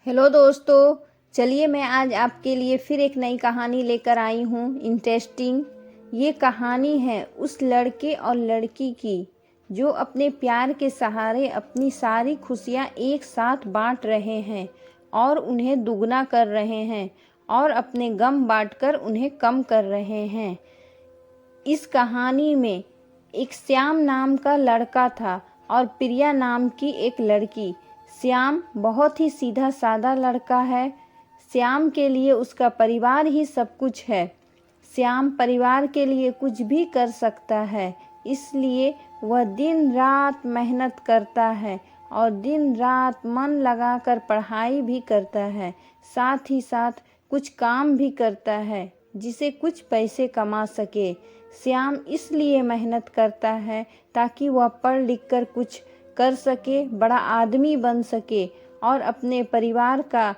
Hello दोस्तों, चलिए मैं आज आपके लिए फिर एक नई कहानी लेकर आई हूँ। इंटरेस्टिंग ये कहानी है उस लड़के और लड़की की जो अपने प्यार के सहारे अपनी सारी खुशियाँ एक साथ बांट रहे हैं और उन्हें दुगना कर रहे हैं और अपने गम बांटकर उन्हें कम कर रहे हैं। इस कहानी में एक श्याम नाम का लड़का था और प्रिया नाम की एक लड़की। श्याम बहुत ही सीधा साधा लड़का है। श्याम के लिए उसका परिवार ही सब कुछ है। श्याम परिवार के लिए कुछ भी कर सकता है, इसलिए वह दिन रात मेहनत करता है और दिन रात मन लगाकर पढ़ाई भी करता है। साथ ही साथ कुछ काम भी करता है जिसे कुछ पैसे कमा सके। श्याम इसलिए मेहनत करता है ताकि वह पढ़ लिख कर कुछ कर सके, बड़ा आदमी बन सके और अपने परिवार का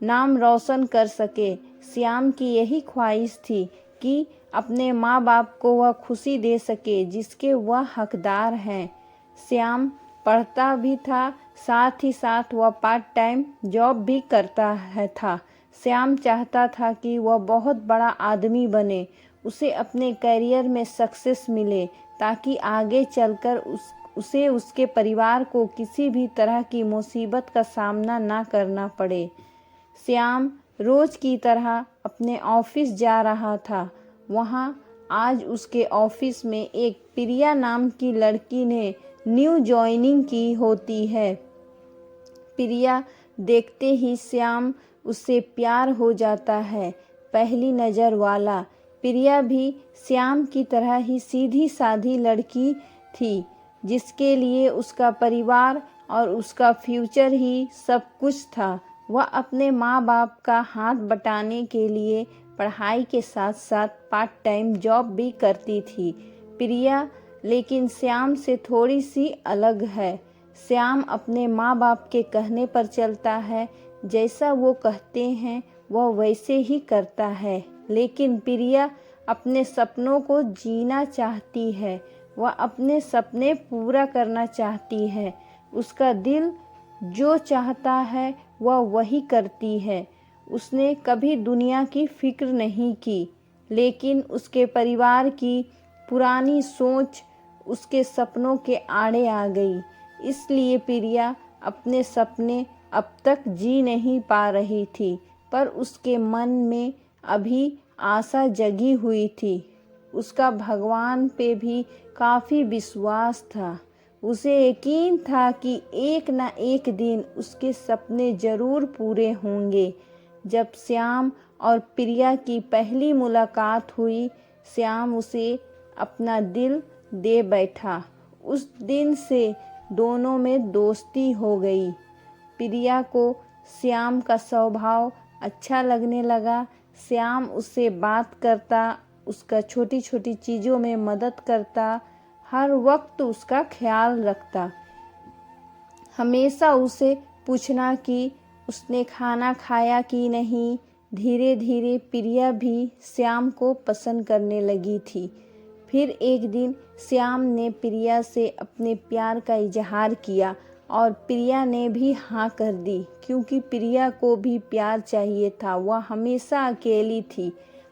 नाम रोशन कर सके। श्याम की यही ख्वाहिश थी कि अपने माँ बाप को वह खुशी दे सके जिसके वह हकदार हैं। श्याम पढ़ता भी था, साथ ही साथ वह पार्ट टाइम जॉब भी करता था। श्याम चाहता था कि वह बहुत बड़ा आदमी बने, उसे अपने करियर में सक्सेस मिले ताकि आगे चलकर उसे उसके परिवार को किसी भी तरह की मुसीबत का सामना ना करना पड़े। श्याम रोज की तरह अपने ऑफिस जा रहा था। वहाँ आज उसके ऑफिस में एक प्रिया नाम की लड़की ने न्यू जॉइनिंग की होती है। प्रिया देखते ही श्याम उससे प्यार हो जाता है, पहली नज़र वाला। प्रिया भी श्याम की तरह ही सीधी साधी लड़की थी जिसके लिए उसका परिवार और उसका फ्यूचर ही सब कुछ था। वह अपने माँ बाप का हाथ बटाने के लिए पढ़ाई के साथ साथ पार्ट टाइम जॉब भी करती थी। प्रिया लेकिन श्याम से थोड़ी सी अलग है। श्याम अपने माँ बाप के कहने पर चलता है, जैसा वो कहते हैं वह वैसे ही करता है। लेकिन प्रिया अपने सपनों को जीना चाहती है, वह अपने सपने पूरा करना चाहती है। उसका दिल जो चाहता है वह वही करती है। उसने कभी दुनिया की फिक्र नहीं की, लेकिन उसके परिवार की पुरानी सोच उसके सपनों के आड़े आ गई। इसलिए प्रिया अपने सपने अब तक जी नहीं पा रही थी, पर उसके मन में अभी आशा जगी हुई थी। उसका भगवान पे भी काफ़ी विश्वास था। उसे यकीन था कि एक न एक दिन उसके सपने ज़रूर पूरे होंगे। जब श्याम और प्रिया की पहली मुलाकात हुई, श्याम उसे अपना दिल दे बैठा। उस दिन से दोनों में दोस्ती हो गई। प्रिया को श्याम का स्वभाव अच्छा लगने लगा। श्याम उससे बात करता, उसका छोटी छोटी चीज़ों में मदद करता, हर वक्त उसका ख्याल रखता, हमेशा उसे पूछना कि उसने खाना खाया कि नहीं। धीरे धीरे प्रिया भी श्याम को पसंद करने लगी थी। फिर एक दिन श्याम ने प्रिया से अपने प्यार का इजहार किया और प्रिया ने भी हाँ कर दी, क्योंकि प्रिया को भी प्यार चाहिए था। वह हमेशा अकेली थी,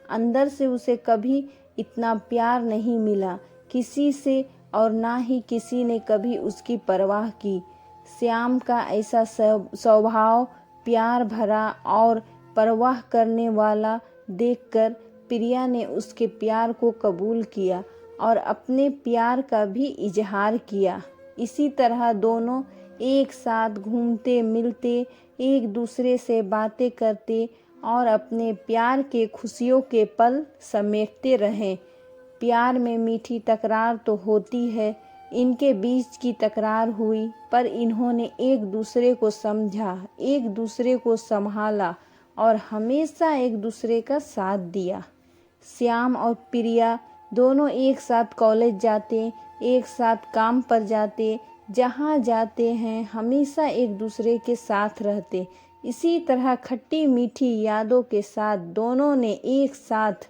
अंदर से उसे कभी इतना प्यार नहीं मिला किसी से, और ना ही किसी ने कभी उसकी परवाह की। श्याम का ऐसा स्वभाव, प्यार भरा और परवाह करने वाला देखकर प्रिया ने उसके प्यार को कबूल किया और अपने प्यार का भी इजहार किया। इसी तरह दोनों एक साथ घूमते मिलते, एक दूसरे से बातें करते और अपने प्यार के खुशियों के पल समेटते रहे। प्यार में मीठी तकरार तो होती है, इनके बीच की तकरार हुई, पर इन्होंने एक दूसरे को समझा, एक दूसरे को संभाला और हमेशा एक दूसरे का साथ दिया। श्याम और प्रिया दोनों एक साथ कॉलेज जाते, एक साथ काम पर जाते, जहाँ जाते हैं हमेशा एक दूसरे के साथ रहते। इसी तरह खट्टी मीठी यादों के साथ दोनों ने एक साथ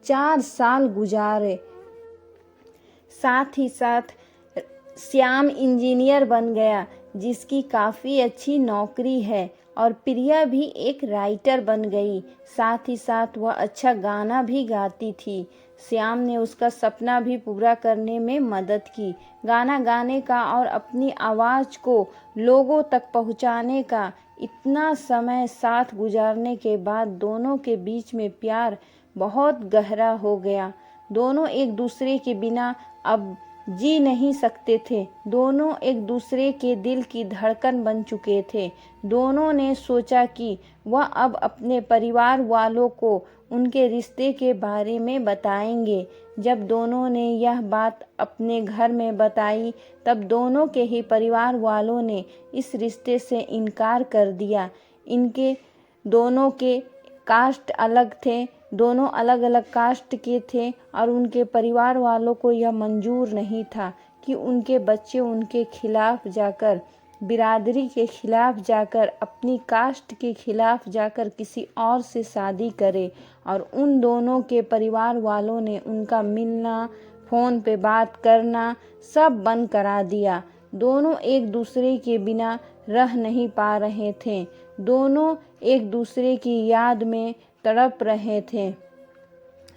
4 साल गुजारे। साथ ही साथ श्याम इंजीनियर बन गया, जिसकी काफ़ी अच्छी नौकरी है और प्रिया भी एक राइटर बन गई। साथ ही साथ वह अच्छा गाना भी गाती थी। श्याम ने उसका सपना भी पूरा करने में मदद की। गाना गाने का और अपनी आवाज़ को लोगों तक पहुंचाने का। इतना समय साथ गुजारने के बाद दोनों के बीच में प्यार बहुत गहरा हो गया। दोनों एक दूसरे के बिना अब जी नहीं सकते थे। दोनों एक दूसरे के दिल की धड़कन बन चुके थे। दोनों ने सोचा कि वह अब अपने परिवार वालों को उनके रिश्ते के बारे में बताएंगे। जब दोनों ने यह बात अपने घर में बताई तब दोनों के ही परिवार वालों ने इस रिश्ते से इनकार कर दिया। इनके दोनों के कास्ट अलग थे, दोनों अलग अलग कास्ट के थे और उनके परिवार वालों को यह मंजूर नहीं था कि उनके बच्चे उनके खिलाफ जाकर, बिरादरी के खिलाफ जाकर, अपनी कास्ट के खिलाफ जाकर किसी और से शादी करे। और उन दोनों के परिवार वालों ने उनका मिलना, फ़ोन पे बात करना सब बंद करा दिया। दोनों एक दूसरे के बिना रह नहीं पा रहे थे। दोनों एक दूसरे की याद में तड़प रहे थे।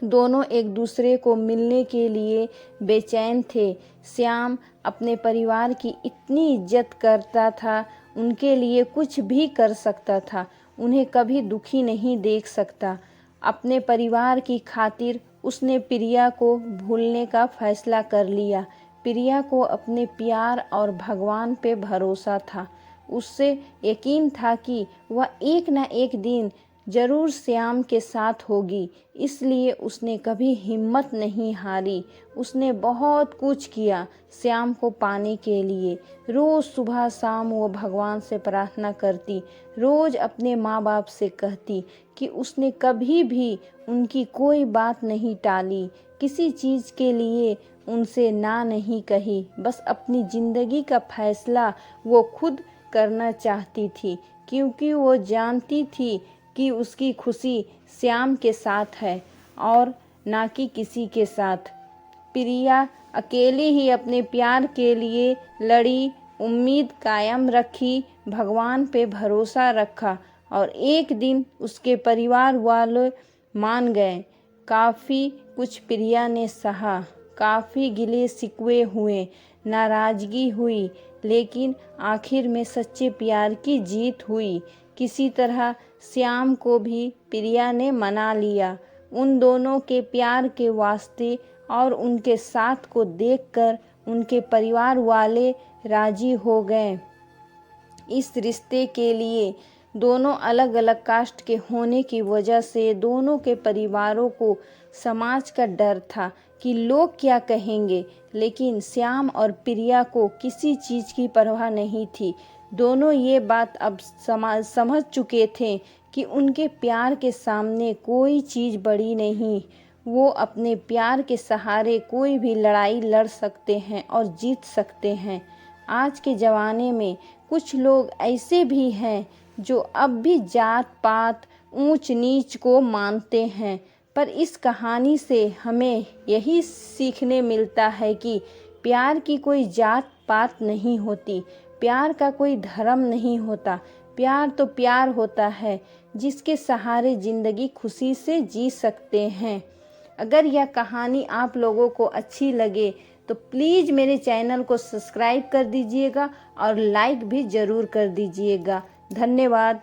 दोनों एक दूसरे को मिलने के लिए बेचैन थे। श्याम अपने परिवार की इतनी इज्जत करता था, उनके लिए कुछ भी कर सकता था, उन्हें कभी दुखी नहीं देख सकता। अपने परिवार की खातिर उसने प्रिया को भूलने का फैसला कर लिया। प्रिया को अपने प्यार और भगवान पे भरोसा था। उससे यकीन था कि वह एक न एक दिन जरूर श्याम के साथ होगी, इसलिए उसने कभी हिम्मत नहीं हारी। उसने बहुत कुछ किया श्याम को पाने के लिए। रोज़ सुबह शाम वो भगवान से प्रार्थना करती, रोज़ अपने माँ बाप से कहती कि उसने कभी भी उनकी कोई बात नहीं टाली, किसी चीज़ के लिए उनसे ना नहीं कही। बस अपनी ज़िंदगी का फैसला वो खुद करना चाहती थी, क्योंकि वो जानती थी कि उसकी खुशी श्याम के साथ है और ना कि किसी के साथ। प्रिया अकेले ही अपने प्यार के लिए लड़ी, उम्मीद कायम रखी, भगवान पे भरोसा रखा और एक दिन उसके परिवार वाले मान गए। काफ़ी कुछ प्रिया ने सहा, काफ़ी गिले शिकवे हुए, नाराज़गी हुई, लेकिन आखिर में सच्चे प्यार की जीत हुई। किसी तरह श्याम को भी प्रिया ने मना लिया। उन दोनों के प्यार के वास्ते और उनके साथ को देखकर उनके परिवार वाले राजी हो गए। इस रिश्ते के लिए दोनों अलग अलग कास्ट के होने की वजह से दोनों के परिवारों को समाज का डर था कि लोग क्या कहेंगे, लेकिन श्याम और प्रिया को किसी चीज़ की परवाह नहीं थी। दोनों ये बात अब समझ चुके थे कि उनके प्यार के सामने कोई चीज़ बड़ी नहीं। वो अपने प्यार के सहारे कोई भी लड़ाई लड़ सकते हैं और जीत सकते हैं। आज के ज़माने में कुछ लोग ऐसे भी हैं जो अब भी जात पात, ऊंच नीच को मानते हैं, पर इस कहानी से हमें यही सीखने मिलता है कि प्यार की कोई जात पात नहीं होती, प्यार का कोई धर्म नहीं होता। प्यार तो प्यार होता है जिसके सहारे ज़िंदगी खुशी से जी सकते हैं। अगर यह कहानी आप लोगों को अच्छी लगे तो प्लीज़ मेरे चैनल को सब्सक्राइब कर दीजिएगा और लाइक भी ज़रूर कर दीजिएगा। धन्यवाद।